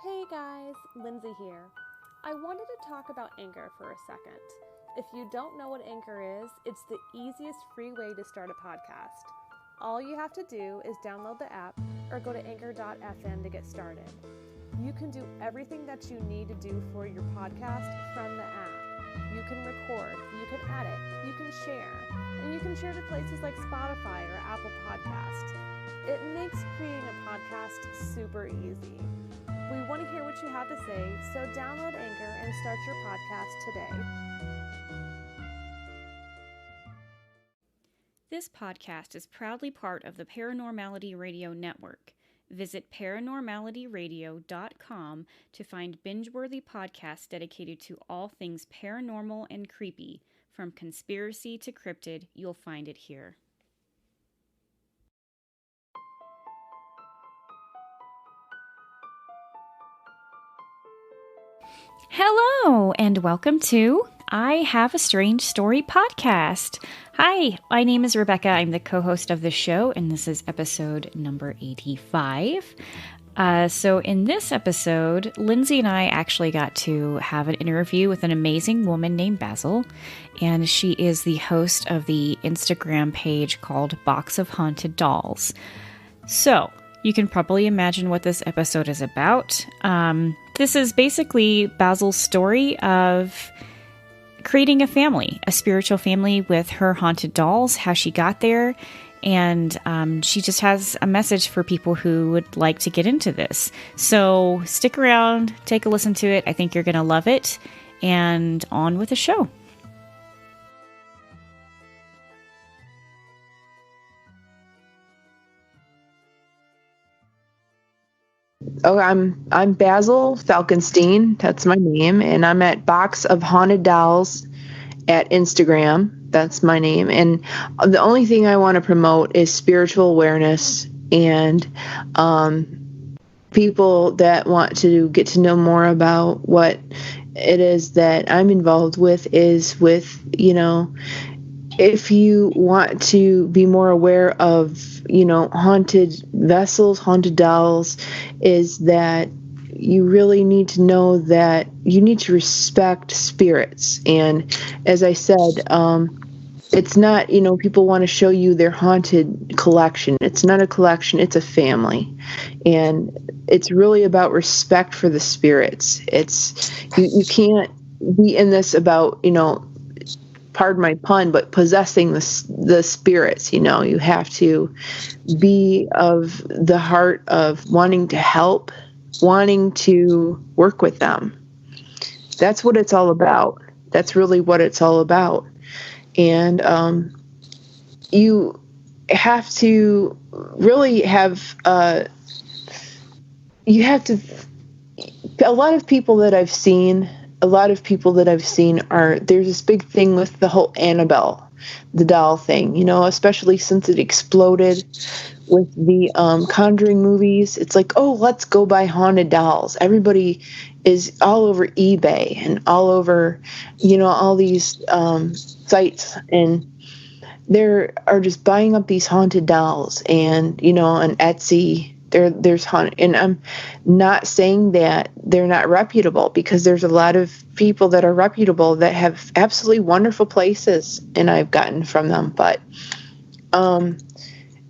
Hey guys, Lindsay here. I wanted to talk about Anchor for a second. If you don't know what Anchor is, it's the easiest free way to start a podcast. All you have to do is download the app or go to anchor.fm to get started. You can do everything that you need to do for your podcast from the app. You can record, you can edit, you can share, and you can share to places like Spotify or Apple Podcasts. It makes creating a podcast super easy. We want to hear what you have to say, so download Anchor and start your podcast today. This podcast is proudly part of the Paranormality Radio Network. Visit paranormalityradio.com to find binge-worthy podcasts dedicated to all things paranormal and creepy. From conspiracy to cryptid, you'll find it here. Hello, and welcome to I Have a Strange Story podcast. Hi, my name is Rebecca. I'm the co-host of the show, and this is episode number 85. So in this episode, Lindsay and I actually got to have an interview with an amazing woman named Basil, and she is the host of the Instagram page called Box of Haunted Dolls. So you can probably imagine what this episode is about. This is basically Basil's story of creating a family, a spiritual family with her haunted dolls, how she got there, and she just has a message for people who would like to get into this. So stick around, take a listen to it. I think you're going to love it, and on with the show. Oh, I'm Basil Falkenstein. That's my name, and I'm at Box of Haunted Dolls at Instagram. That's my name, and the only thing I want to promote is spiritual awareness and people that want to get to know more about what it is that I'm involved with. Is with if you want to be more aware of haunted vessels, haunted dolls, is that you really need to know that you need to respect spirits. And as I said, it's not, people want to show you their haunted collection. It's not a collection, it's a family. And it's really about respect for the spirits. It's, you can't be in this about, pardon my pun, but possessing the spirits. You have to be of the heart of wanting to help, wanting to work with them. That's what it's all about. That's really what it's all about. And you have to really have, a lot of people that I've seen are, there's this big thing with the whole Annabelle, the doll thing, especially since it exploded with the Conjuring movies. It's like, oh, let's go buy haunted dolls. Everybody is all over eBay and all over, all these sites, and they are just buying up these haunted dolls, and, on Etsy. There's haunted, and I'm not saying that they're not reputable, because there's a lot of people that are reputable that have absolutely wonderful places, and I've gotten from them. But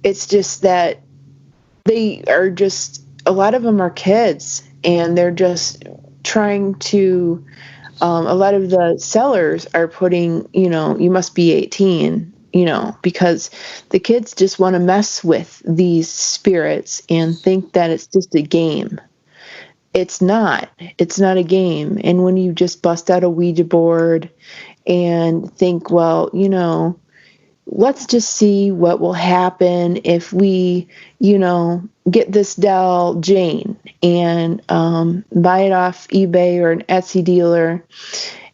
it's just that they are just, a lot of them are kids, and they're just trying to. A lot of the sellers are putting, you must be 18. Because the kids just want to mess with these spirits and think that it's just a game. It's not. It's not a game. And when you just bust out a Ouija board and think, well, let's just see what will happen if we, get this doll Jane and buy it off eBay or an Etsy dealer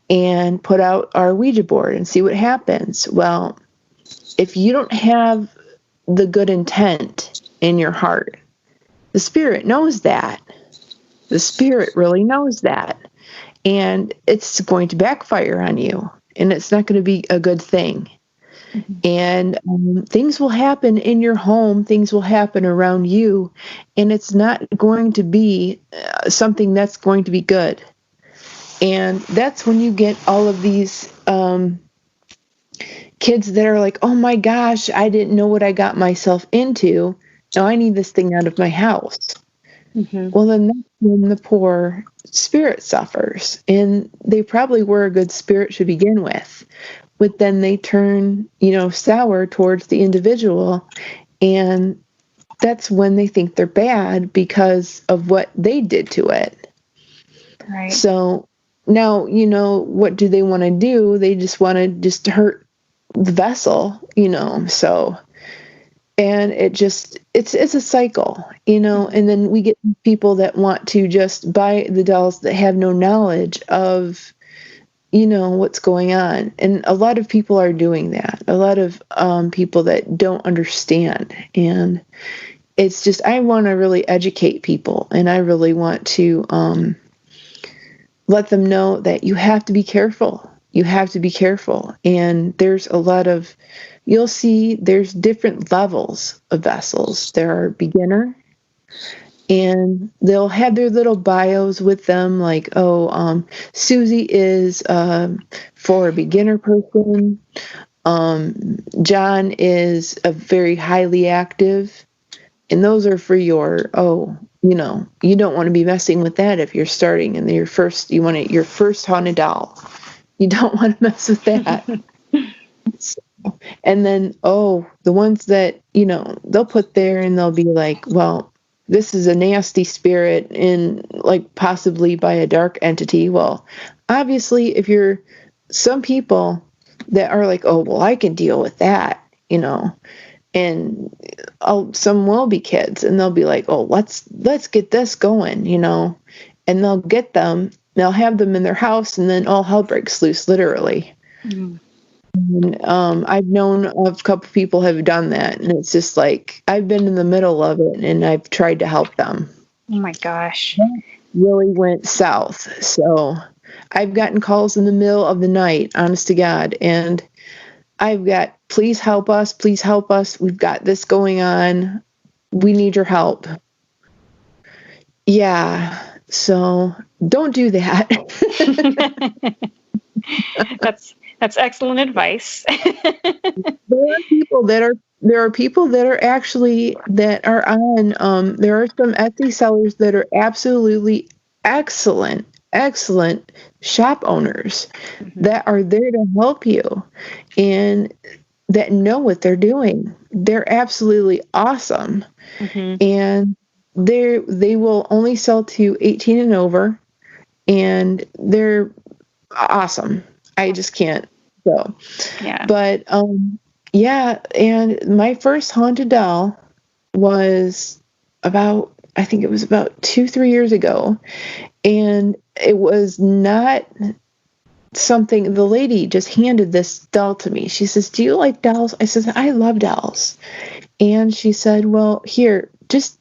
and put out our Ouija board and see what happens. Well, if you don't have the good intent in your heart, the spirit knows that. The spirit really knows that. And it's going to backfire on you. And it's not going to be a good thing. And things will happen in your home, things will happen around you, and it's not going to be something that's going to be good. And that's when you get all of these kids that are like, oh my gosh, I didn't know what I got myself into. Now I need this thing out of my house. Well, then that's when the poor spirit suffers. And they probably were a good spirit to begin with. But then they turn, sour towards the individual. And that's when they think they're bad because of what they did to it. Right. So now, what do they want to do? They just want to hurt the vessel, so, and it's a cycle, and then we get people that want to just buy the dolls that have no knowledge of, what's going on. And a lot of people are doing that. A lot of people that don't understand. And it's just, I want to really educate people, and I really want to let them know that you have to be careful. You have to be careful. And there's a lot of, you'll see there's different levels of vessels. There are beginner, and they'll have their little bios with them, like, Susie is for a beginner person. John is a very highly active, and those are for your, you don't want to be messing with that if you're starting and your first haunted doll. You don't want to mess with that. And then, the ones that, they'll put there and they'll be like, well, this is a nasty spirit and like possibly by a dark entity. Well, obviously, if you're some people that are like, oh, well, I can deal with that, and some will be kids and they'll be like, oh, let's get this going, and they'll get them. They'll have them in their house, and then all hell breaks loose, literally. And, I've known of a couple people have done that, and it's just like I've been in the middle of it, and I've tried to help them. Oh my gosh! That really went south. So I've gotten calls in the middle of the night, honest to God, and I've got, please help us, please help us. We've got this going on. We need your help. Yeah. So don't do that. That's excellent advice. There are people that are actually that are on. There are some Etsy sellers that are absolutely excellent shop owners that are there to help you and that know what they're doing. They're absolutely awesome, and they will only sell to 18 and over, and they're awesome. I just can't go. Yeah. But yeah, and my first haunted doll was I think it was about 2-3 years ago, and it was not something, the lady just handed this doll to me. She says, do you like dolls? I said, I love dolls. And she said, well, here, just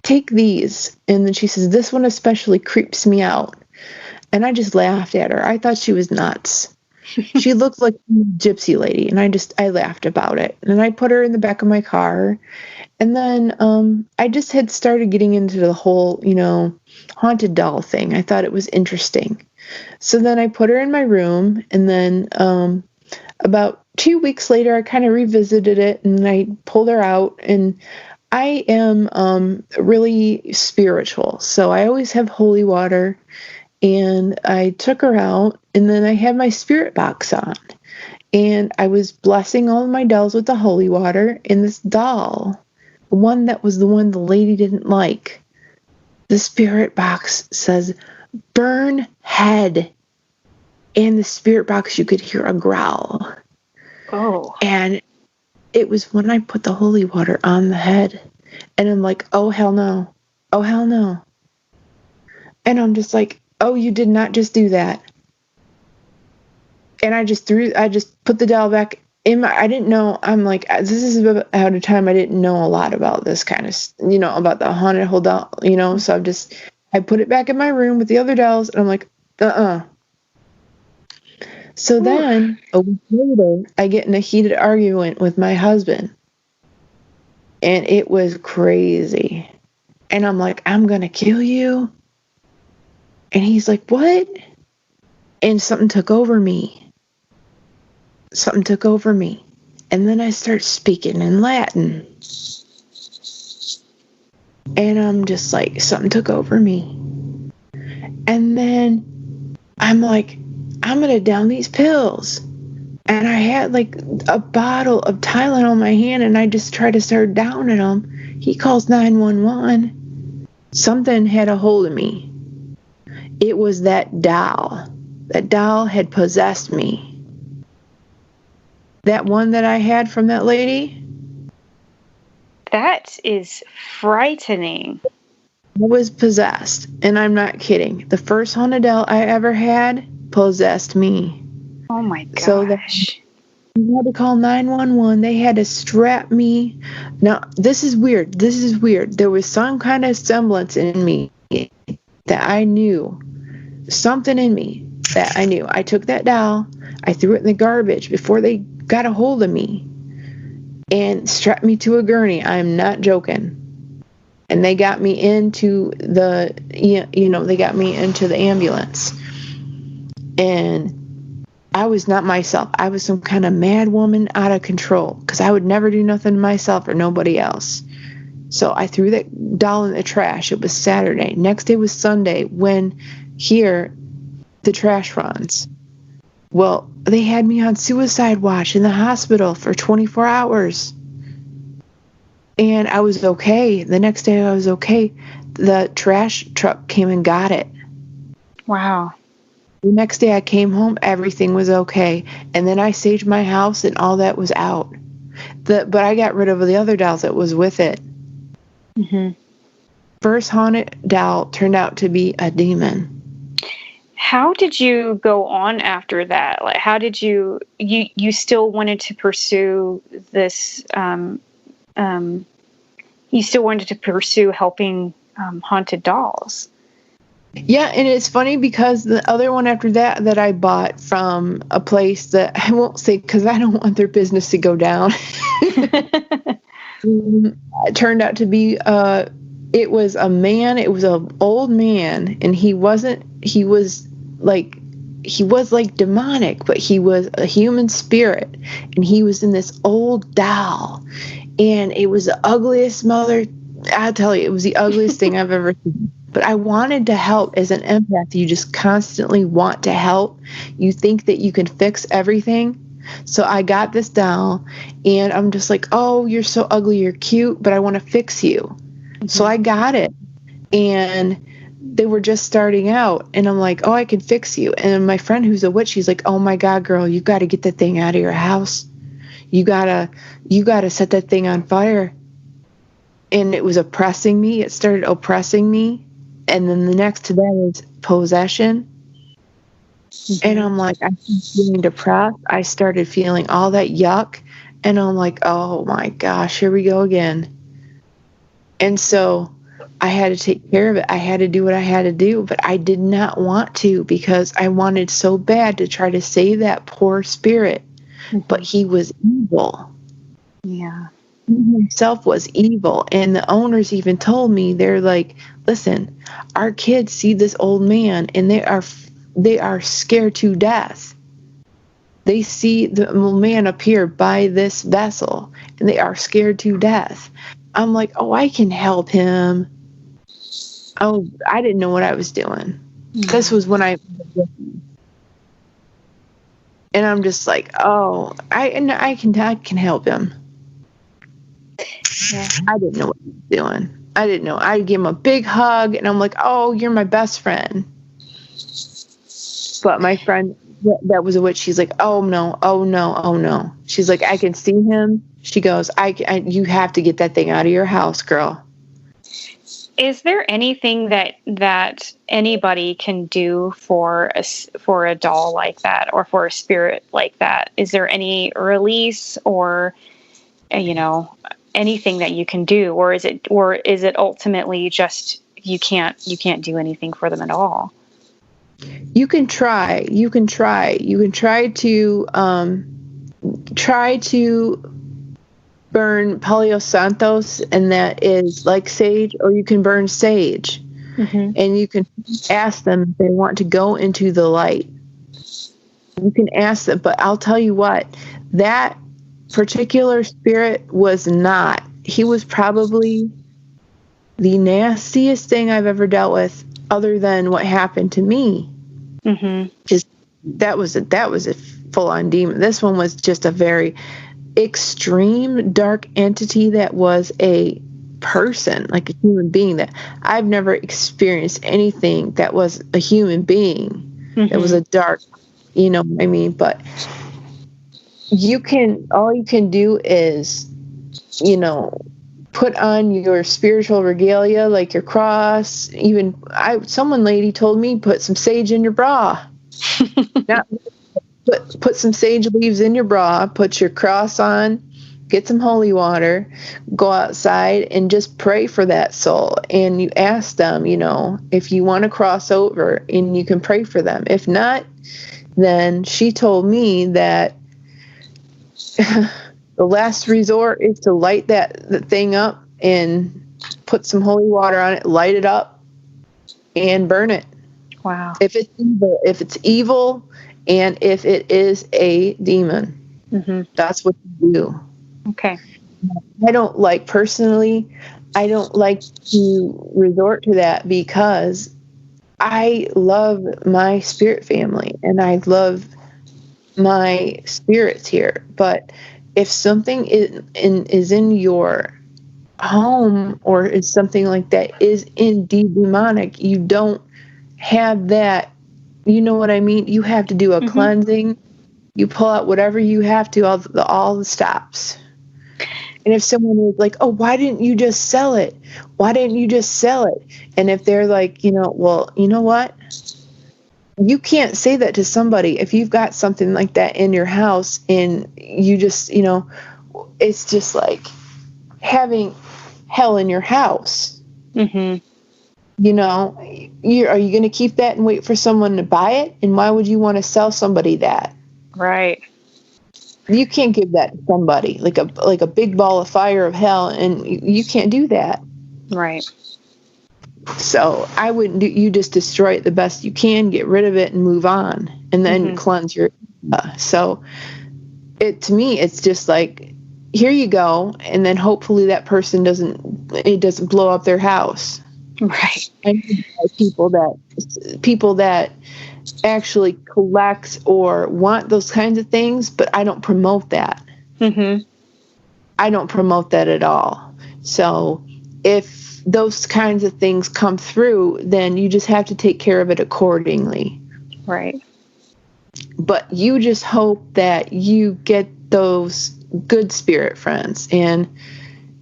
take these. And then she says, this one especially creeps me out. And I just laughed at her. I thought she was nuts. She looked like a gypsy lady, and I laughed about it. And I put her in the back of my car. And then I just had started getting into the whole, haunted doll thing. I thought it was interesting. So then I put her in my room, and then about 2 weeks later, I kind of revisited it, and I pulled her out. And I am really spiritual, so I always have holy water. And I took her out, and then I had my spirit box on, and I was blessing all of my dolls with the holy water. And this doll, the one that was the one the lady didn't like, the spirit box says, burn head. And the spirit box, you could hear a growl. Oh. And it was when I put the holy water on the head, and I'm like, oh, hell no. Oh, hell no. And I'm just like, oh, you did not just do that. And I just put the doll back in I didn't know, I'm like, this is about a time I didn't know a lot about this kind of, about the haunted whole doll, so I put it back in my room with the other dolls, and I'm like, So then, a week later, I get in a heated argument with my husband. And it was crazy. And I'm like, I'm going to kill you. And he's like, what? And something took over me. Something took over me. And then I start speaking in Latin. And I'm just like, something took over me. And then I'm like, I'm going to down these pills. And I had like a bottle of Tylenol in my hand, and I just tried to start downing them. He calls 911. Something had a hold of me. It was that doll. That doll had possessed me. That one that I had from that lady. That is frightening. I was possessed, and I'm not kidding. The first haunted doll I ever had possessed me. Oh my gosh. So they had to call 911. They had to strap me. Now, this is weird. There was some kind of semblance in me that I knew. Something in me that I knew. I took that doll. I threw it in the garbage before they got a hold of me and strapped me to a gurney. I'm not joking. And they got me into the, they got me into the ambulance. And I was not myself. I was some kind of mad woman out of control because I would never do nothing to myself or nobody else. So I threw that doll in the trash. It was Saturday. Next day was Sunday when here the trash runs. Well, they had me on suicide watch in the hospital for 24 hours. And I was okay. The next day I was okay. The trash truck came and got it. Wow. The next day I came home, everything was okay. And then I saged my house and all that was out. But I got rid of the other dolls that was with it. Mm-hmm. First haunted doll turned out to be a demon. How did you go on after that? Like, how did you still wanted to pursue this, you still wanted to pursue helping haunted dolls? Yeah, and it's funny because the other one after that I bought from a place that I won't say because I don't want their business to go down. It turned out to be it was a man. It was an old man, and he was like demonic, but he was a human spirit, and he was in this old doll, and it was the ugliest mother. I'll tell you, it was the ugliest thing I've ever seen. But I wanted to help. As an empath, you just constantly want to help. You think that you can fix everything. So I got this doll, and I'm just like, oh, you're so ugly, you're cute, but I want to fix you. Mm-hmm. So I got it. And they were just starting out, and I'm like, oh, I can fix you. And my friend who's a witch, she's like, oh my God, girl, you got to get that thing out of your house. You gotta set that thing on fire. And it was oppressing me. It started oppressing me. And then the next to that is possession. Mm-hmm. And I'm like, I'm feeling depressed. I started feeling all that yuck. And I'm like, oh my gosh, here we go again. And so I had to take care of it. I had to do what I had to do. But I did not want to because I wanted so bad to try to save that poor spirit. Mm-hmm. But he was evil. Yeah. He himself was evil. And the owners even told me, they're like, listen, our kids see this old man and they are scared to death. They see the man appear by this vessel and they are scared to death. I'm like, oh, I can help him. Oh, I didn't know what I was doing. Yeah. This was when and I'm just like, oh, I can help him. Yeah. I didn't know what he was doing. I didn't know. I'd give him a big hug, and I'm like, oh, you're my best friend. But my friend that was a witch, she's like, oh, no. She's like, I can see him. She goes, you have to get that thing out of your house, girl. Is there anything that anybody can do for a doll like that or for a spirit like that? Is there any release or, anything that you can do, or is it ultimately just you can't do anything for them at all? You you can try to burn Palo Santos, and that is like sage, or you can burn sage. And you can ask them if they want to go into the light. You can ask them, but I'll tell you what, that particular spirit was not. He was probably the nastiest thing I've ever dealt with, other than what happened to me. Just that was a full-on demon. This one was just a very extreme dark entity that was a person, like a human being. That I've never experienced anything that was a human being that was a dark, you know what I mean? But all you can do is, you know, put on your spiritual regalia, like your cross. Even someone lady told me, put some sage in your bra. Put some sage leaves in your bra, put your cross on, get some holy water, go outside and just pray for that soul. And you ask them, you know, if you want to cross over, and you can pray for them. If not, then she told me that the last resort is to light the thing up and put some holy water on it, light it up, and burn it. Wow. If it's evil, and if it is a demon, that's what you do. Okay. I don't like to resort to that, because I love my spirit family and I love my spirits here. But if something is in your home, or is something like that is indeed demonic, you don't have that. You know what I mean? You have to do a cleansing. You pull out whatever you have to, all the stops. And if someone was like, oh, why didn't you just sell it? Why didn't you just sell it? And if they're like, you know, well, you know what? You can't say that to somebody if you've got something like that in your house, and you just, you know, it's just like having hell in your house. You know, are you going to keep that and wait for someone to buy it? And why would you want to sell somebody that? Right. You can't give that to somebody like a big ball of fire of hell, and you can't do that. Right. So I wouldn't do. You just destroy it the best you can, get rid of it, and move on, and then cleanse your. So to me, it's just like, here you go, and then hopefully that person doesn't blow up their house. Right. And people that actually collect or want those kinds of things, but I don't promote that. I don't promote that at all. So if those kinds of things come through, then you just have to take care of it accordingly. Right. But you just hope that you get those good spirit friends, and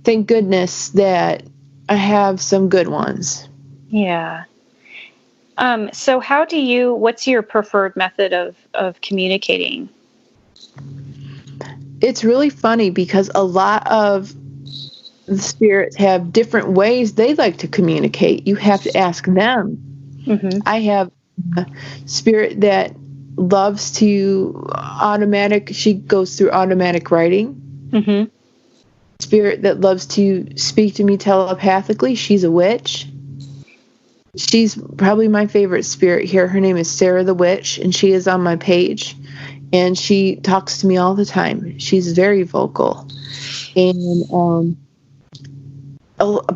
thank goodness that I have some good ones. Yeah. So what's your preferred method of communicating? It's really funny, because a lot of the spirits have different ways they like to communicate. You have to ask them. I have a spirit that loves to she goes through automatic writing. Spirit that loves to speak to me telepathically. She's a witch. She's probably my favorite spirit here. Her name is Sarah the Witch, and she is on my page, and she talks to me all the time. She's very vocal. And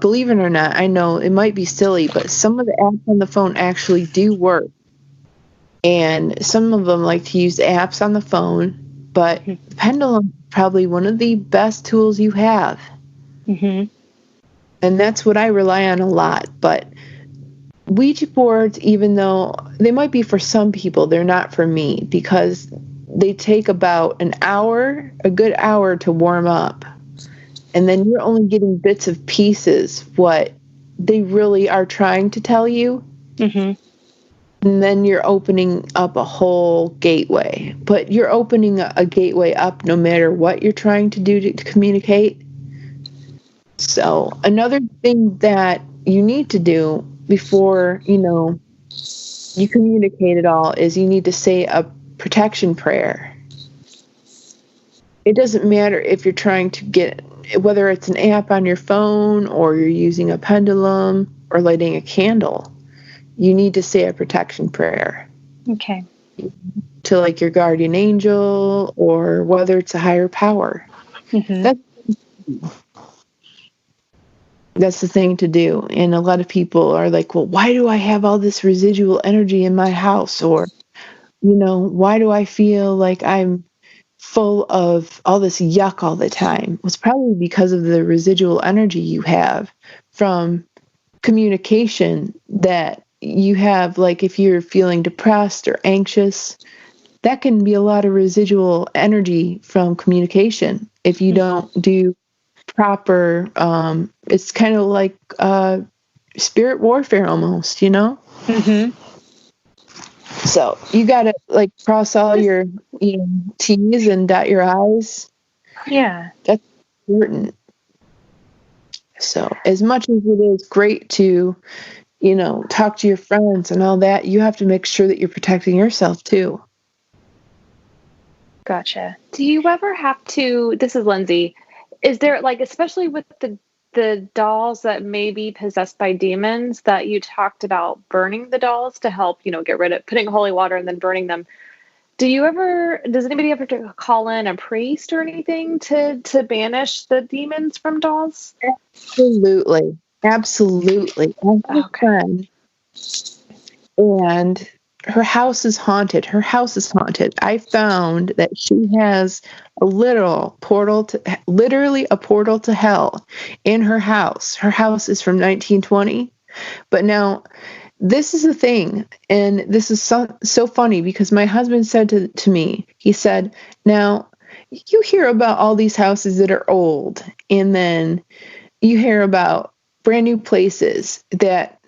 believe it or not, I know it might be silly, but some of the apps on the phone actually do work. And some of them like to use apps on the phone, but the pendulum is probably one of the best tools you have. And that's what I rely on a lot. But Ouija boards, even though they might be for some people, they're not for me, because they take about a good hour to warm up. And then you're only getting bits of pieces, what they really are trying to tell you. And then you're opening up a whole gateway. But you're opening a gateway up no matter what you're trying to do to communicate. So another thing that you need to do before, you communicate it all is you need to say a protection prayer. It doesn't matter if you're trying to get, whether it's an app on your phone or you're using a pendulum or lighting a candle, you need to say a protection prayer. Okay. To like your guardian angel or whether it's a higher power. That's the thing to do. And a lot of people are like, well, why do I have all this residual energy in my house? Or, why do I feel like I'm full of all this yuck all the time? Well, it's probably because of the residual energy you have from communication that you have. Like if you're feeling depressed or anxious, that can be a lot of residual energy from communication. If you don't do proper, it's kind of like spirit warfare almost, So you got to like cross all your T's and dot your I's. Yeah. That's important. So as much as it is great to, talk to your friends and all that, you have to make sure that you're protecting yourself too. Gotcha. Do you ever have to, this is Lindsay, is there like, especially with the dolls that may be possessed by demons, that you talked about burning the dolls to help, get rid of, putting holy water and then burning them. Does anybody ever call in a priest or anything to banish the demons from dolls? Absolutely. I have a friend, and her house is haunted. I found that she has literally a portal to hell in her house. Her house is from 1920. But now, this is the thing, and this is so funny because my husband said to me, he said, now, you hear about all these houses that are old, and then you hear about brand new places that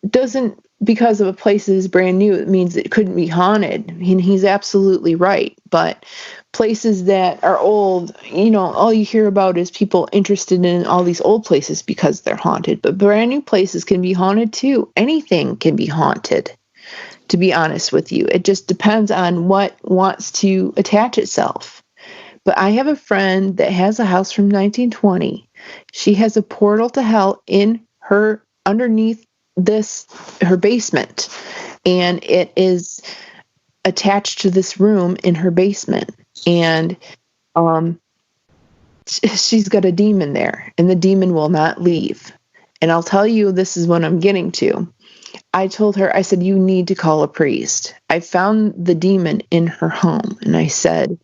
doesn't, because of a place is brand new, it means it couldn't be haunted. And he's absolutely right. But places that are old, all you hear about is people interested in all these old places because they're haunted. But brand new places can be haunted too. Anything can be haunted, to be honest with you. It just depends on what wants to attach itself. But I have a friend that has a house from 1920. She has a portal to hell in her, underneath her basement, and it is attached to this room in her basement, and she's got a demon there, and the demon will not leave. And I'll tell you, this is what I'm getting to. I told her, I said, you need to call a priest. I found the demon in her home, and I said,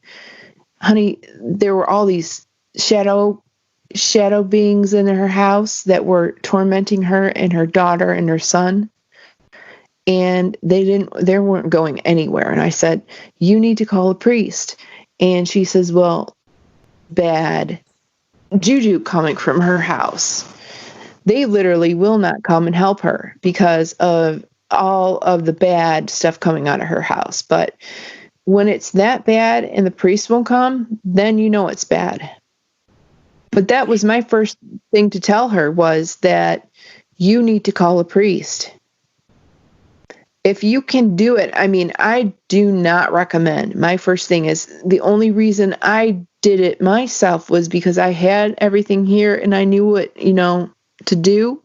honey, there were all these shadow beings in her house that were tormenting her and her daughter and her son, and they weren't going anywhere. And I said, you need to call a priest. And she says, well, bad juju coming from her house. They literally will not come and help her because of all of the bad stuff coming out of her house. But when it's that bad and the priest won't come, then it's bad. But that was my first thing to tell her, was that you need to call a priest. If you can do it, I do not recommend. My first thing is, the only reason I did it myself was because I had everything here and I knew what, to do.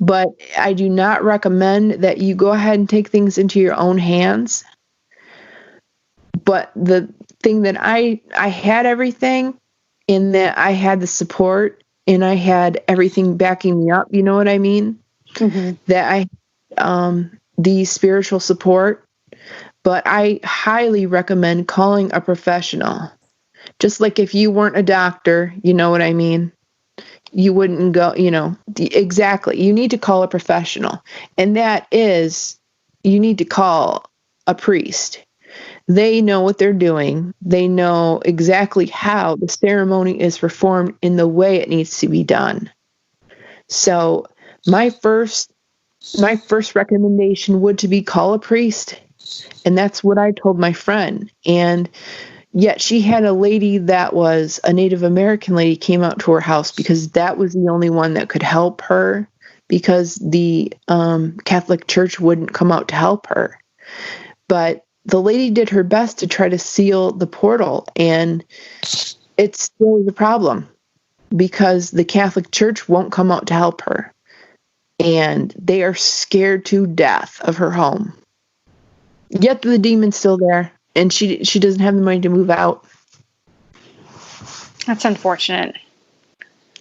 But I do not recommend that you go ahead and take things into your own hands. But the thing that I had everything, in that I had the support and I had everything backing me up, you know what I mean? Mm-hmm. That I, the spiritual support, but I highly recommend calling a professional. Just like if you weren't a doctor, you know what I mean? You wouldn't go, exactly. You need to call a professional. And that is, you need to call a priest. They know what they're doing. They know exactly how the ceremony is performed in the way it needs to be done. So my first recommendation would to be call a priest. And that's what I told my friend. And yet she had a lady that was a Native American lady came out to her house because that was the only one that could help her, because the Catholic Church wouldn't come out to help her. But the lady did her best to try to seal the portal, and it's still the problem because the Catholic Church won't come out to help her, and they are scared to death of her home. Yet the demon's still there, and she doesn't have the money to move out. That's unfortunate.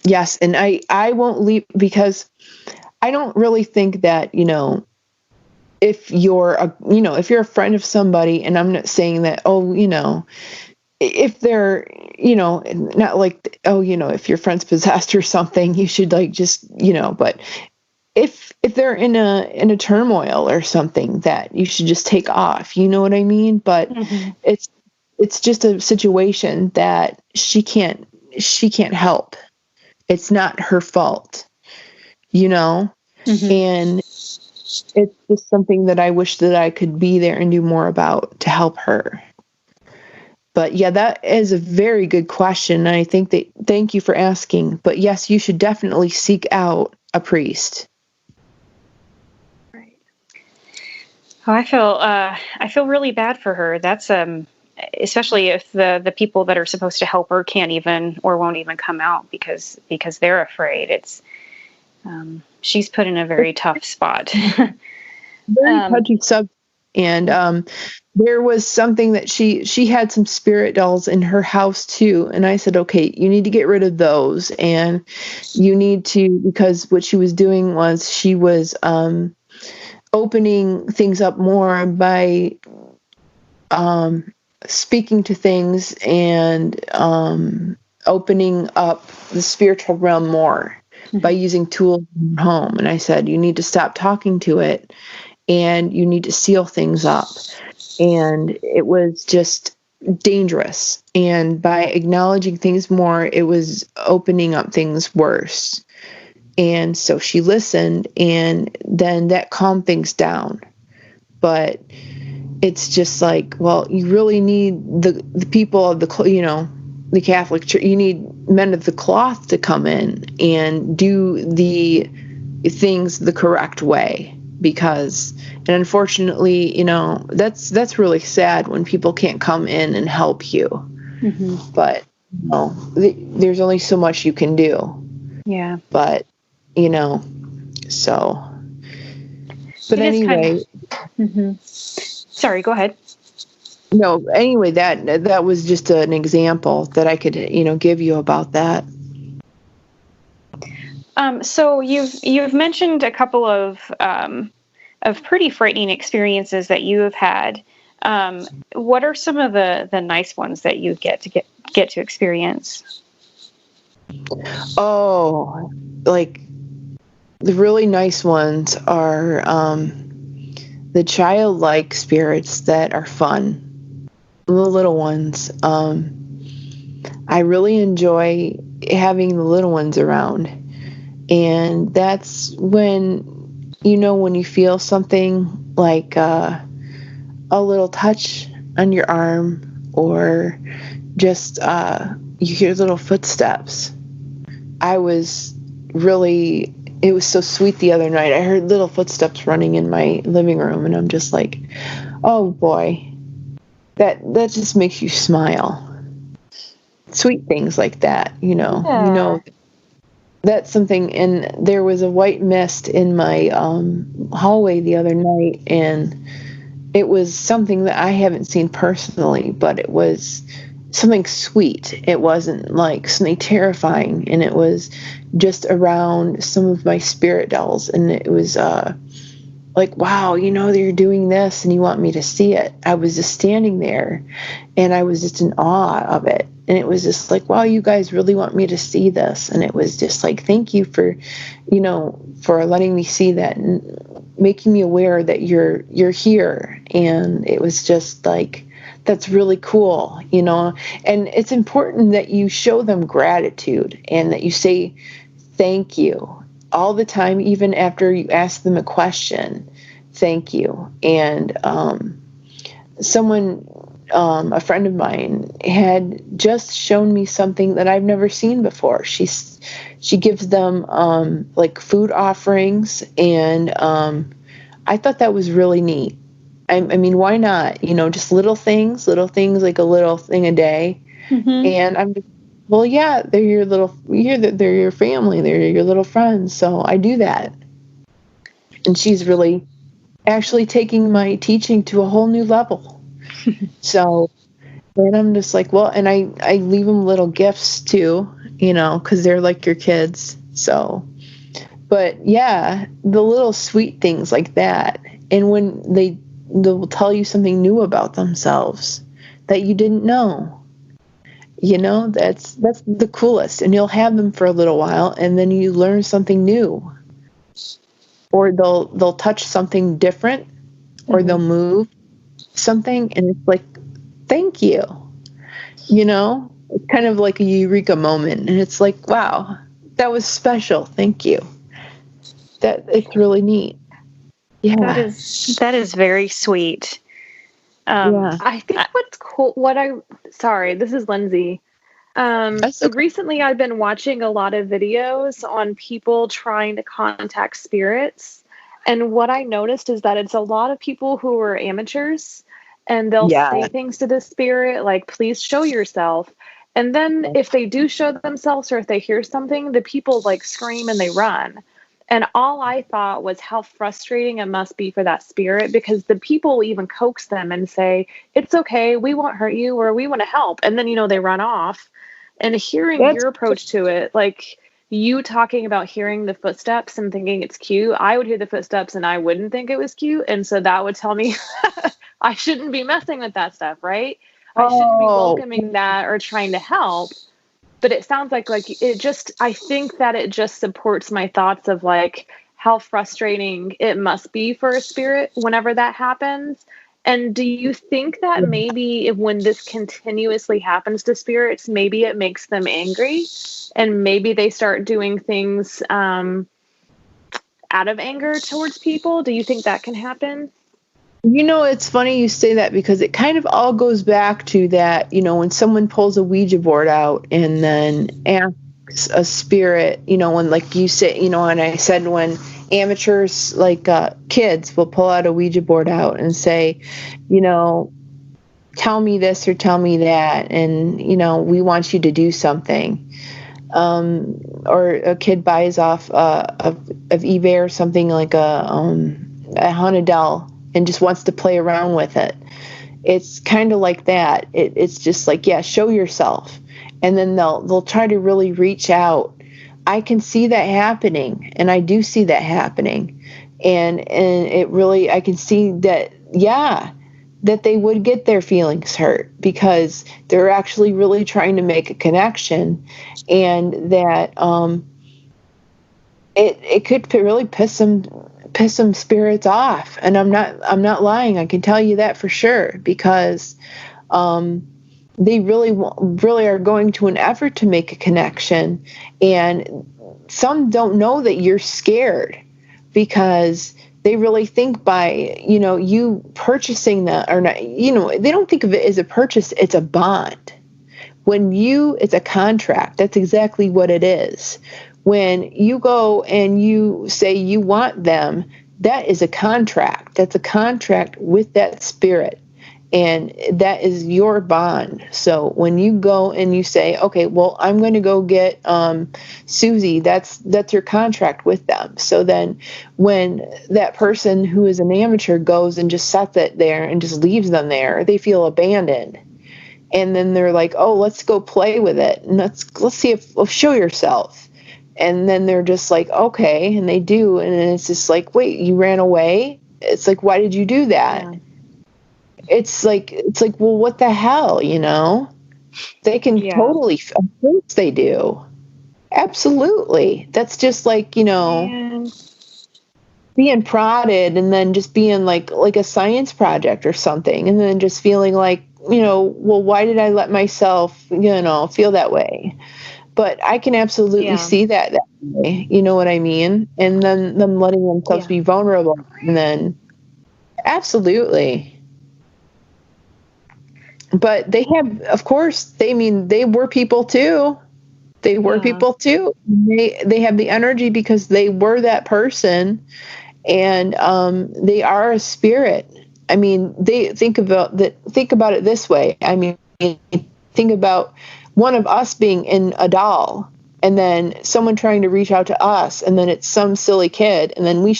Yes, and I won't leave because I don't really think that, if you're a friend of somebody, and I'm not saying that, if they're, not like, if your friend's possessed or something, you should but if they're in a turmoil or something, that you should just take off, you know what I mean? But it's just a situation that she can't help. It's not her fault, and it's just something that I wish that I could be there and do more about to help her. But yeah, that is a very good question. And I think that, thank you for asking, but yes, you should definitely seek out a priest. Right. Oh, I feel really bad for her. That's, especially if the people that are supposed to help her can't even, or won't even come out because they're afraid. It's, she's put in a very tough spot. Very touchy subject. And there was something that she had some spirit dolls in her house too. And I said, okay, you need to get rid of those. And you need to, because what she was doing was she was opening things up more by speaking to things and opening up the spiritual realm more by using tools in your home. And I said, you need to stop talking to it and you need to seal things up. And it was just dangerous. And by acknowledging things more, it was opening up things worse. And so she listened, and then that calmed things down. But it's just like, well, you really need the people of the Catholic Church. You need men of the cloth to come in and do the things the correct way, because, and unfortunately, that's really sad when people can't come in and help you. But there's only so much you can do. Yeah. But so. But anyway. Sorry, go ahead. No, anyway, that was just an example that I could, give you about that. So you've mentioned a couple of pretty frightening experiences that you have had. What are some of the nice ones that you get to experience? Oh, like the really nice ones are the childlike spirits that are fun, the little ones. I really enjoy having the little ones around, and that's when when you feel something like a little touch on your arm, or just you hear little footsteps. It was so sweet the other night. I heard little footsteps running in my living room, and I'm just like, oh boy, that just makes you smile. Sweet things like that, Yeah. That's something. And there was a white mist in my hallway the other night, and it was something that I haven't seen personally, but it was something sweet. It wasn't like something terrifying, and it was just around some of my spirit dolls, and it was like, wow, they're doing this and you want me to see it. I was just standing there, and I was just in awe of it, and it was just like, wow, you guys really want me to see this. And it was just like, thank you for for letting me see that and making me aware that you're here. And it was just like, that's really cool, and it's important that you show them gratitude and that you say thank you all the time, even after you ask them a question. Thank you. And someone a friend of mine had just shown me something that I've never seen before. She gives them like food offerings, and I thought that was really neat. I mean, why not? You know, just little things like a little thing a day. Mm-hmm. And I'm just, well, yeah, they're they're your family, they're your little friends. So I do that. And she's really actually taking my teaching to a whole new level. So, and I'm just like, well, and I leave them little gifts too, you know, because they're like your kids. So, but yeah, the little sweet things like that. And when they'll tell you something new about themselves that you didn't know, you know, that's the coolest. And you'll have them for a little while, and then you learn something new, or they'll touch something different, or they'll move something, and it's like, thank you. You know, it's kind of like a eureka moment, and it's like, wow, that was special. Thank you. That it's really neat. Yeah, That is very sweet. Yeah. I think what's cool, sorry, this is Lindsay. That's okay. Recently I've been watching a lot of videos on people trying to contact spirits. And what I noticed is that it's a lot of people who are amateurs, and they'll Yeah. say things to the spirit like, please show yourself. And then if they do show themselves, or if they hear something, the people like scream and they run. And all I thought was how frustrating it must be for that spirit, because the people even coax them and say, it's okay, we won't hurt you, or we want to help. And then, you know, they run off. And hearing That's your approach to it, like you talking about hearing the footsteps and thinking it's cute, I would hear the footsteps and I wouldn't think it was cute. And so that would tell me I shouldn't be messing with that stuff, right? I shouldn't be welcoming that or trying to help. But it sounds like it just, I think that it just supports my thoughts of like how frustrating it must be for a spirit whenever that happens. And do you think that maybe when this continuously happens to spirits, maybe it makes them angry, and maybe they start doing things out of anger towards people? Do you think that can happen? You know, it's funny you say that, because it kind of all goes back to that, you know, when someone pulls a Ouija board out and then asks a spirit, you know, when, like you say, you know, and I said when amateurs, like kids, will pull out a Ouija board out and say, you know, tell me this or tell me that, and, you know, we want you to do something. Or a kid buys off of eBay or something, like a haunted doll, and just wants to play around with it. It's kind of like that. It's just like, yeah, show yourself. And then they'll try to really reach out. I can see that happening, and I do see that happening. And it really, I can see that, yeah, that they would get their feelings hurt, because they're actually really trying to make a connection, and that it could really piss some spirits off. And I'm not lying. I can tell you that for sure, because they really are going to an effort to make a connection, and some don't know that you're scared, because they really think by, you know, you purchasing that or not, you know, they don't think of it as a purchase. It's a bond. It's a contract. That's exactly what it is. When you go and you say you want them, that is a contract. That's a contract with that spirit. And that is your bond. So when you go and you say, okay, well, I'm going to go get Susie, that's your contract with them. So then when that person who is an amateur goes and just sets it there and just leaves them there, they feel abandoned. And then they're like, oh, let's go play with it. And let's see show yourself. And then they're just like, okay. And they do. And then it's just like, wait, you ran away? It's like, why did you do that? Yeah. It's like, well, what the hell, you know? They can totally, of course they do. Absolutely. That's just like, you know, being prodded, and then just being like a science project or something, and then just feeling like, you know, well, why did I let myself, you know, feel that way? But I can absolutely see that way. You know what I mean? And then them letting themselves be vulnerable, and then absolutely. but they have, of course, they were people too. They were people too. They have the energy because they were that person, and they are a spirit. I mean, they think about it this way. I mean, think about one of us being in a doll, and then someone trying to reach out to us, and then it's some silly kid, and then we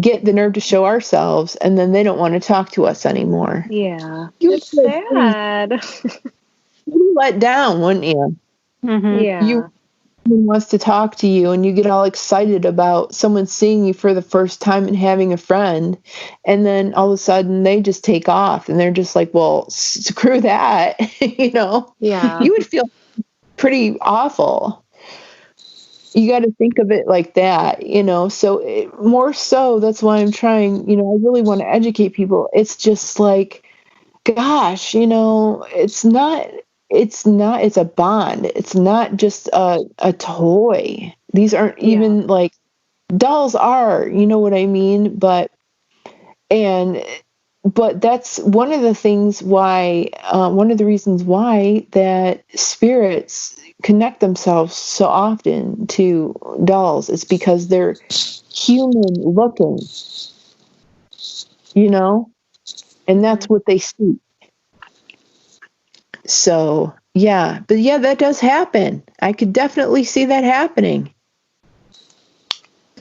get the nerve to show ourselves, and then they don't want to talk to us anymore. Yeah. It's sad. You let down, wouldn't you? Mm-hmm. Yeah. Someone wants to talk to you, and you get all excited about someone seeing you for the first time and having a friend, and then all of a sudden they just take off, and they're just like, well, screw that. Yeah. You would feel pretty awful. You got to think of it like that, so more so, that's why I'm trying, I really want to educate people. It's just like, gosh, it's a bond. It's not just a toy. These aren't even like dolls are, you know what I mean? But that's one of the things why, one of the reasons why that spirits connect themselves so often to dolls is because they're human looking, and that's what they see. So, yeah, but yeah, that does happen. I could definitely see that happening.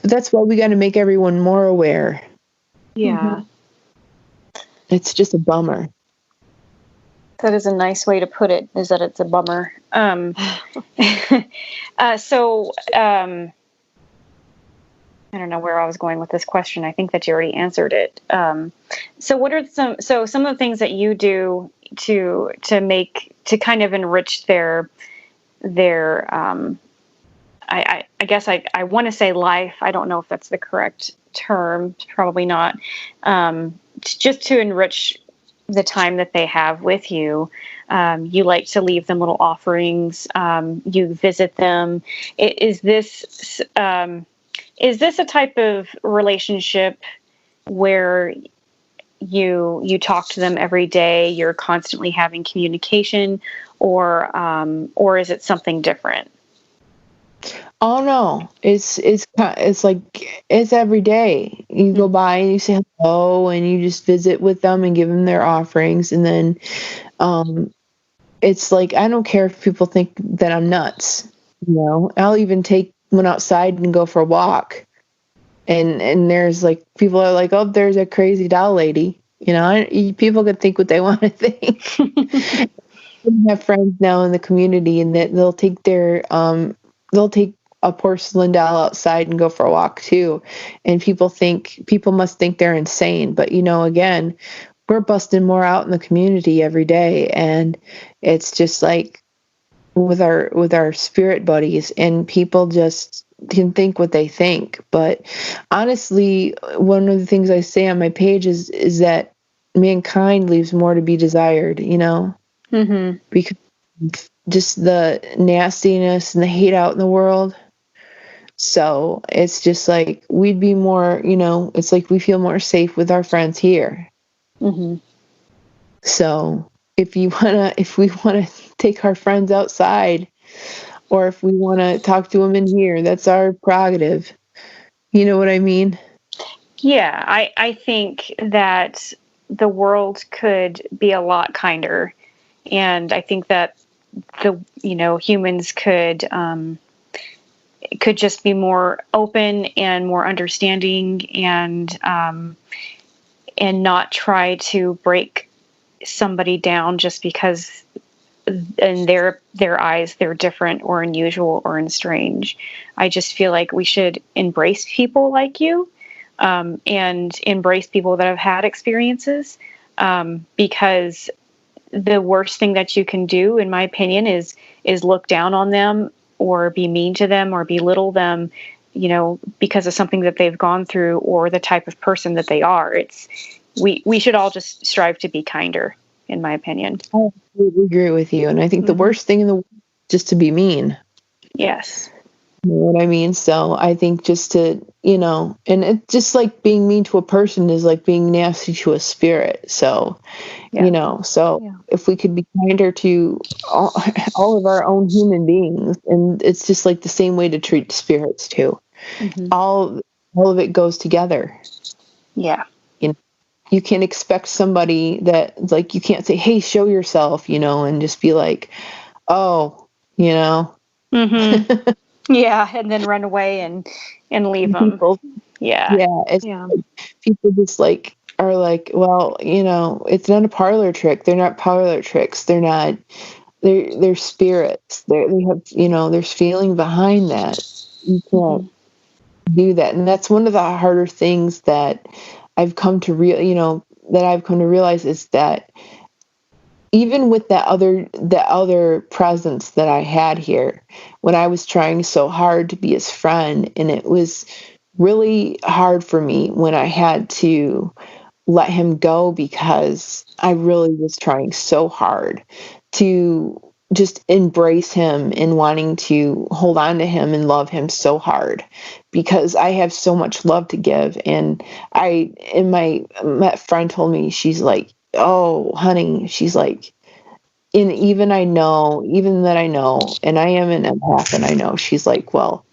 But that's why we got to make everyone more aware. Yeah. Mm-hmm. It's just a bummer. That is a nice way to put it, is that it's a bummer. So, I don't know where I was going with this question. I think that you already answered it. So what are some of the things that you do to kind of enrich their I guess I want to say life. I don't know if that's the correct term. Probably not. Just to enrich the time that they have with you. You like to leave them little offerings. You visit them. Is this a type of relationship where you talk to them every day, you're constantly having communication, or is it something different? Oh no, it's like it's every day. You go by and you say hello, and you just visit with them and give them their offerings, and then it's like, I don't care if people think that I'm nuts. I'll even take one outside and go for a walk, and there's like, people are like, oh, there's a crazy doll lady. People can think what they want to think. I have friends now in the community, and that they'll take a porcelain doll outside and go for a walk too. And people must think they're insane. But, again, we're busting more out in the community every day. And it's just like with our spirit buddies, and people just can think what they think. But honestly, one of the things I say on my page is that mankind leaves more to be desired, Mm-hmm. because just the nastiness and the hate out in the world. So it's just like, we'd be more, it's like we feel more safe with our friends here. Mm-hmm. So if we want to take our friends outside, or if we want to talk to them in here, that's our prerogative. You know what I mean? Yeah, I think that the world could be a lot kinder, and I think that humans could just be more open and more understanding, and not try to break somebody down just because in their eyes they're different or unusual or strange. I just feel like we should embrace people like you, and embrace people that have had experiences, because the worst thing that you can do, in my opinion, is look down on them, or be mean to them, or belittle them, because of something that they've gone through, or the type of person that they are. We should all just strive to be kinder, in my opinion. I absolutely agree with you. And I think the worst thing in the world is just to be mean. Yes. You know what I mean? So I think just to, and it's just like being mean to a person is like being nasty to a spirit. So, if we could be kinder to all of our own human beings, and it's just like the same way to treat spirits too. Mm-hmm. All of it goes together. Yeah. You can't expect somebody that, like, you can't say, hey, show yourself, and just be like, oh, Mm-hmm. Yeah, and then run away and leave them. Yeah. People just like are like, well, it's not a parlor trick. They're not parlor tricks. They're not. They're spirits. They have, there's feeling behind that. You can't do that, and that's one of the harder things that I've come to realize is that even with that other presence that I had here, when I was trying so hard to be his friend, and it was really hard for me when I had to let him go, because I really was trying so hard to just embrace him and wanting to hold on to him and love him so hard, because I have so much love to give. And my friend told me, she's like, oh, honey, she's like, and even that I know, and I am an empath, and I know, she's like, well,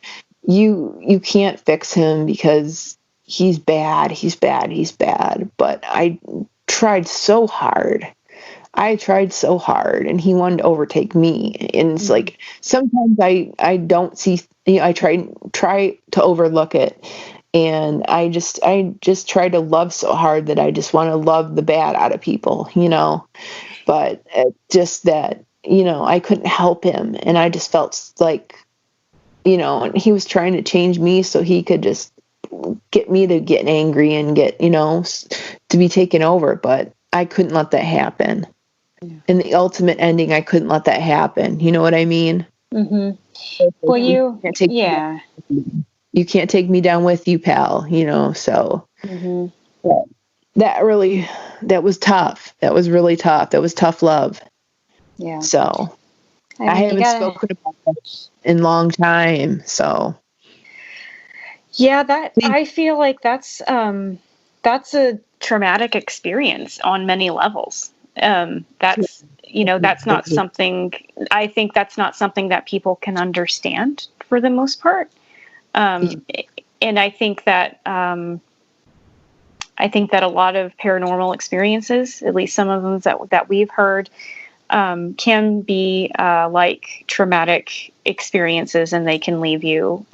you can't fix him because he's bad. But I tried so hard. And he wanted to overtake me. And it's like, sometimes I don't see, I try to overlook it. And I just try to love so hard that I just want to love the bad out of people, but just that, I couldn't help him. And I just felt like, and he was trying to change me so he could just get me to get angry and get, to be taken over. But I couldn't let that happen. Yeah. In the ultimate ending, I couldn't let that happen. You know what I mean? Mm-hmm. Well, you can't take me down with you, pal, so that was tough. That was really tough. That was tough love. Yeah. So I haven't spoken about that in a long time. So yeah, I feel like that's a traumatic experience on many levels. That's not something, I think that's not something that people can understand for the most part. And I think that a lot of paranormal experiences, at least some of them that we've heard, can be like traumatic experiences, and they can leave you,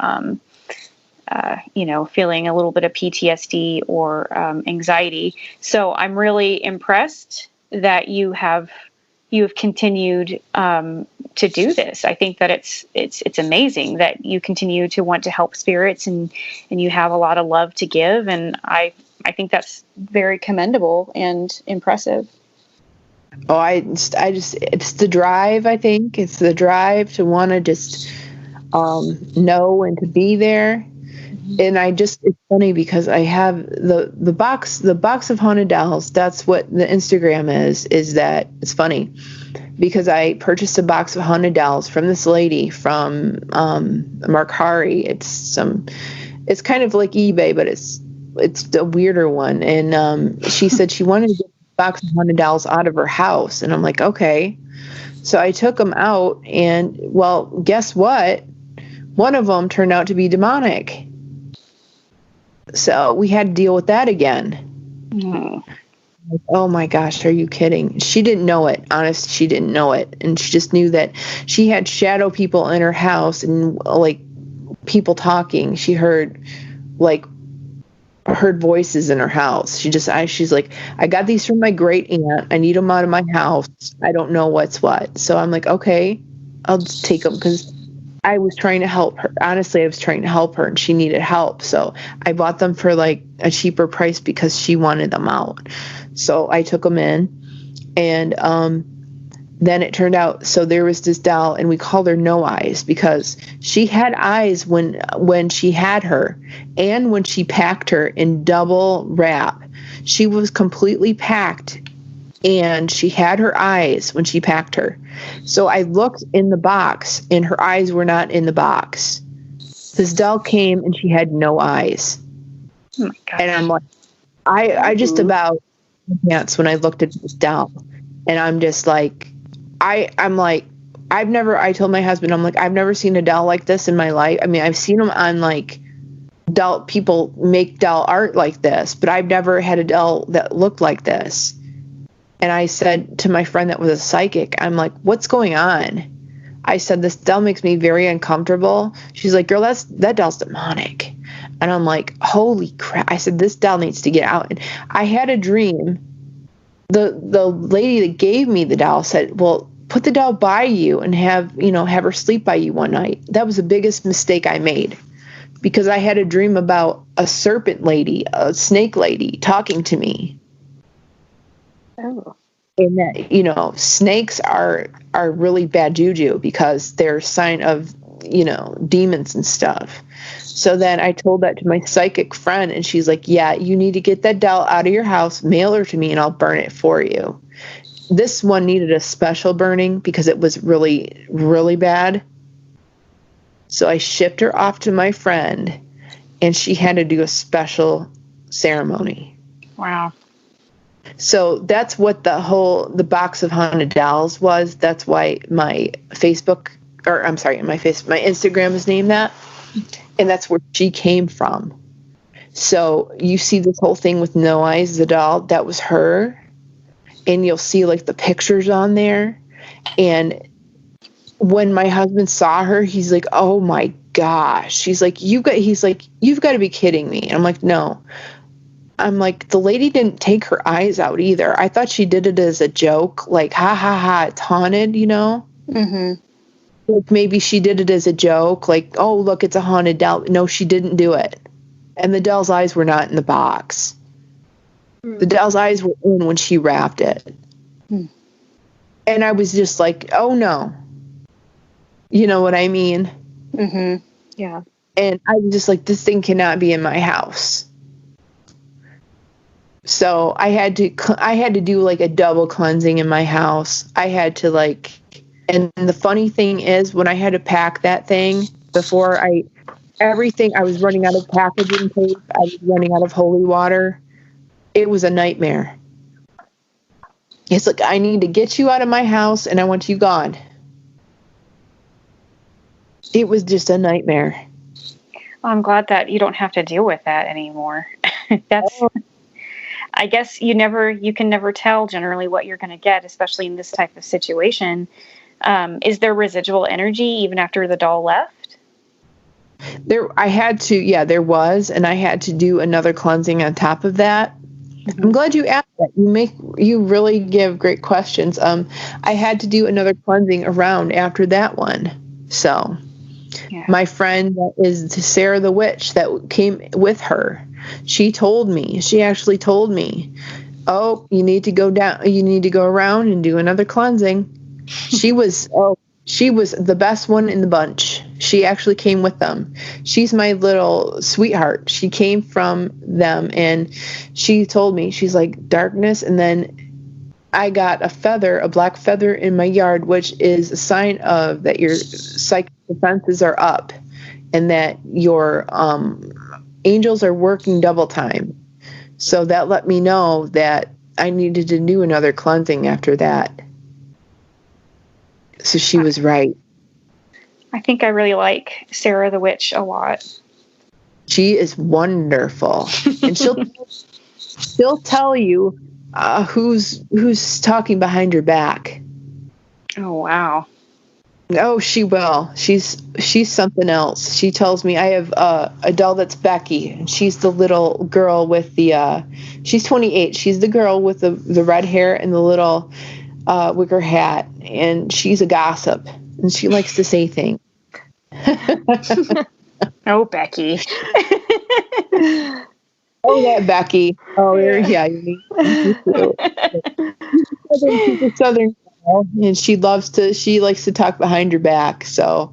feeling a little bit of PTSD or anxiety. So I'm really impressed that you have continued to do this. I think that it's amazing that you continue to want to help spirits, and you have a lot of love to give, and I think that's very commendable and impressive. Oh, it's the drive. I think it's the drive to want to just know and to be there. And it's funny because I have the box of haunted dolls. That's what the Instagram is that it's funny because I purchased a box of haunted dolls from this lady from Mercari. It's kind of like eBay, but it's a weirder one. And she said she wanted to get a box of haunted dolls out of her house, and I'm like, okay. So I took them out, and well, guess what? One of them turned out to be demonic. So we had to deal with that again. Mm. Oh my gosh, are you kidding? She didn't know it. Honest, she didn't know it. And she just knew that she had shadow people in her house and like people talking. She heard voices in her house. She's like, I got these from my great aunt. I need them out of my house. I don't know what's what. So I'm like, okay, I'll just take them because I was trying to help her. Honestly, I was trying to help her and she needed help. So I bought them for like a cheaper price because she wanted them out. So I took them in, and then it turned out, so there was this doll, and we called her No Eyes because she had eyes when she had her, and when she packed her in double wrap. She was completely packed, and she had her eyes when she packed her. So I looked in the box, and her eyes were not in the box. This doll came and she had no eyes. Oh my gosh. And I'm like, I just about pants when I looked at this doll. And I'm just like, I'm like, I told my husband, I'm like, I've never seen a doll like this in my life. I mean, I've seen them on like people make doll art like this, but I've never had a doll that looked like this. And I said to my friend that was a psychic, I'm like, what's going on? I said, this doll makes me very uncomfortable. She's like, girl, that doll's demonic. And I'm like, holy crap. I said, this doll needs to get out. And I had a dream. The lady that gave me the doll said, well, put the doll by you and have her sleep by you one night. That was the biggest mistake I made, because I had a dream about a serpent lady, a snake lady talking to me. Oh. And that, snakes are really bad juju because they're a sign of, demons and stuff. So then I told that to my psychic friend, and she's like, yeah, you need to get that doll out of your house, mail her to me, and I'll burn it for you. This one needed a special burning because it was really, really bad. So I shipped her off to my friend, and she had to do a special ceremony. Wow. So that's what the box of haunted dolls was. That's why my my Instagram is named that. And that's where she came from. So you see this whole thing with no eyes, the doll, that was her. And you'll see like the pictures on there. And when my husband saw her, he's like, oh my gosh. He's like, you've got to be kidding me. And I'm like, no. I'm like, the lady didn't take her eyes out either. I thought she did it as a joke, like, ha ha ha, it's haunted, Mm-hmm. Like maybe she did it as a joke, like, oh, look, it's a haunted doll. No, she didn't do it. And the doll's eyes were not in the box. Mm. The doll's eyes were in when she wrapped it. Mm. And I was just like, oh no. You know what I mean? Mm-hmm. Yeah. And I was just like, this thing cannot be in my house. So I had to do like a double cleansing in my house. I had to and the funny thing is, when I had to pack that thing I was running out of packaging tape. I was running out of holy water. It was a nightmare. It's like, I need to get you out of my house and I want you gone. It was just a nightmare. Well, I'm glad that you don't have to deal with that anymore. I guess you can never tell generally what you're going to get, especially in this type of situation. Is there residual energy even after the doll left? There was, and I had to do another cleansing on top of that. Mm-hmm. I'm glad you asked that. You really give great questions. I had to do another cleansing around after that one. So yeah. My friend that is Sarah the Witch that came with her, she actually told me, oh, you need to go around and do another cleansing. She was the best one in the bunch. She actually came with them. She's my little sweetheart. She came from them, and she told me, she's like, darkness. And then I got a black feather in my yard, which is a sign of that your psychic defenses are up and that your angels are working double time. So that let me know that I needed to do another cleansing after that. So she was right. I think I really like Sarah the Witch a lot. She is wonderful. And she'll tell you who's talking behind your back. Oh, wow. Oh, she will. She's something else. She tells me I have a doll that's Becky, and she's the little girl with she's 28. She's the girl with the red hair and the little wicker hat, and she's a gossip, and she likes to say things. Oh, Becky. Oh, that Becky. Oh, yeah. You too. She's a southern girl, and she likes to talk behind your back. So,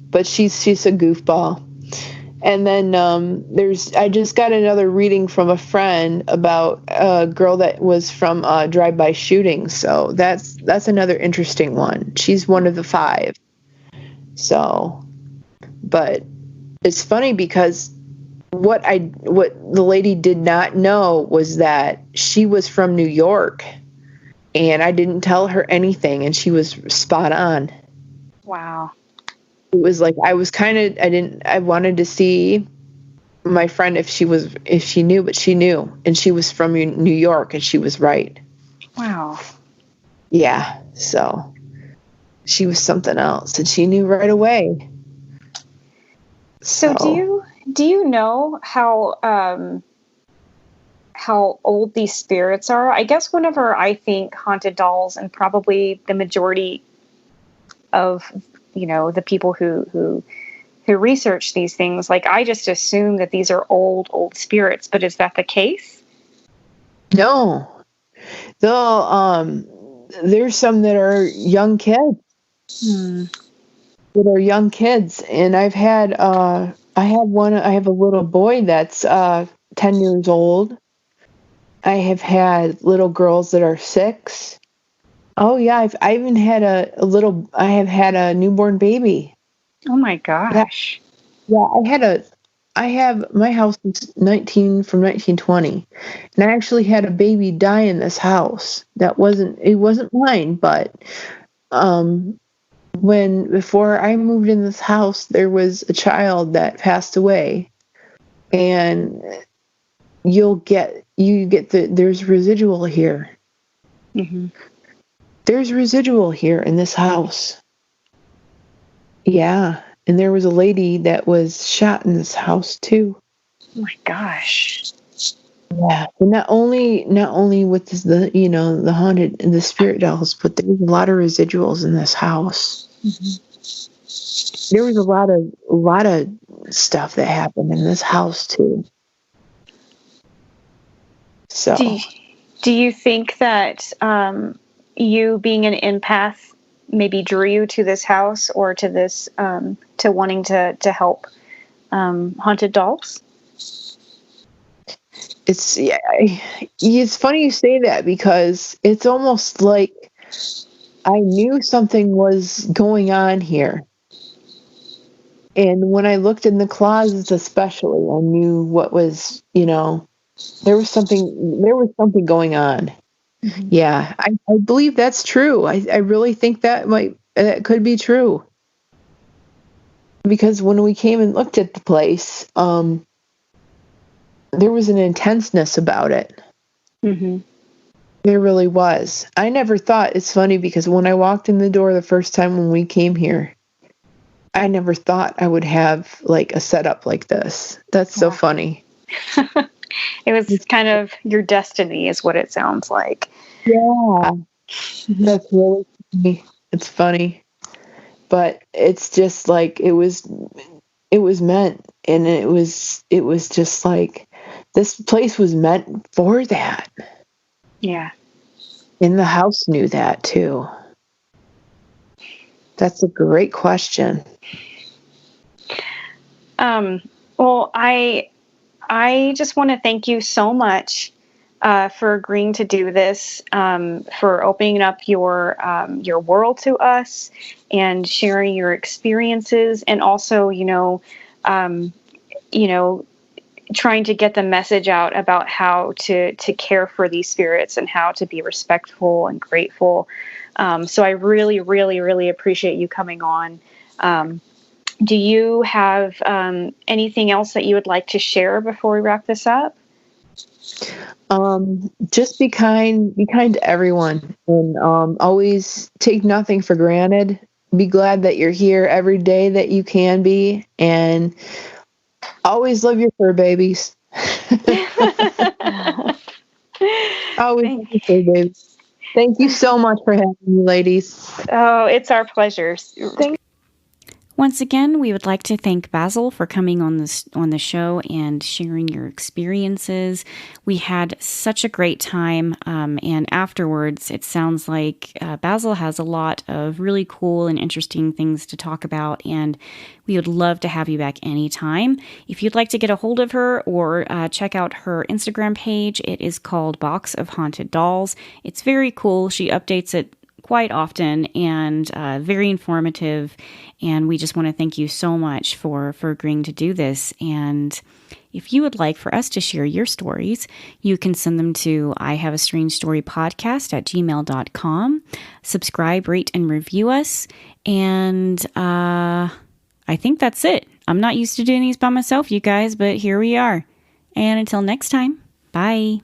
but she's a goofball. And then I just got another reading from a friend about a girl that was from drive-by shooting. So that's another interesting one. She's one of the 5. So, but it's funny because what the lady did not know was that she was from New York, and I didn't tell her anything, and she was spot on. Wow. It was like I wanted to see my friend if she knew, but she knew, and she was from New York, and she was right. Wow. Yeah, so she was something else, and she knew right away. So do you know how old these spirits are? I guess whenever I think haunted dolls, and probably the majority of, the people who research these things, like, I just assume that these are old spirits, but is that the case? No. There's some that are young kids. That are young kids, and I have a little boy that's 10 years old. I have had little girls that are 6. Oh yeah, I even had I have had a newborn baby. Oh my gosh. Yeah, my house is from 1920, and I actually had a baby die in this house. It wasn't mine, but before I moved in this house, there was a child that passed away, and there's residual here. Mm-hmm. There's residual here in this house. Yeah, and there was a lady that was shot in this house too. Oh my gosh. Yeah, and not only with the haunted and the spirit dolls, but there was a lot of residuals in this house. Mm-hmm. There was a lot of stuff that happened in this house too. So, do you think that you being an empath maybe drew you to this house, or to this to wanting to help haunted dolls? It's funny you say that, because it's almost like I knew something was going on here. And when I looked in the closets especially, I knew what was, there was something going on. Mm-hmm. Yeah, I believe that's true. I really think that could be true. Because when we came and looked at the place, there was an intenseness about it. Mm-hmm. There really was. I never thought, it's funny because when I walked in the door the first time when we came here, I never thought I would have like a setup like this. That's so funny. It was kind of your destiny, is what it sounds like. Yeah. That's really funny. It's funny. But it's just like it was meant, and it was just like this place was meant for that. Yeah. And the house knew that too. That's a great question. Well, I just want to thank you so much for agreeing to do this, for opening up your world to us and sharing your experiences, and also, trying to get the message out about how to care for these spirits and how to be respectful and grateful. So I really, really, really appreciate you coming on. Do you have anything else that you would like to share before we wrap this up? Just be kind to everyone, and always take nothing for granted. Be glad that you're here every day that you can be, and always love your fur babies. Always love your fur babies. Thank you so much for having me, ladies. Oh, it's our pleasure. Once again, we would like to thank Basil for coming on the show and sharing your experiences. We had such a great time, and afterwards, it sounds like Basil has a lot of really cool and interesting things to talk about, and we would love to have you back anytime. If you'd like to get a hold of her or check out her Instagram page, it is called Box of Haunted Dolls. It's very cool. She updates it quite often, and very informative. And we just want to thank you so much for agreeing to do this. And if you would like for us to share your stories, you can send them to ihaveastrangestorypodcast@gmail.com. Subscribe, rate, and review us. And I think that's it. I'm not used to doing these by myself, you guys, but here we are. And until next time, bye.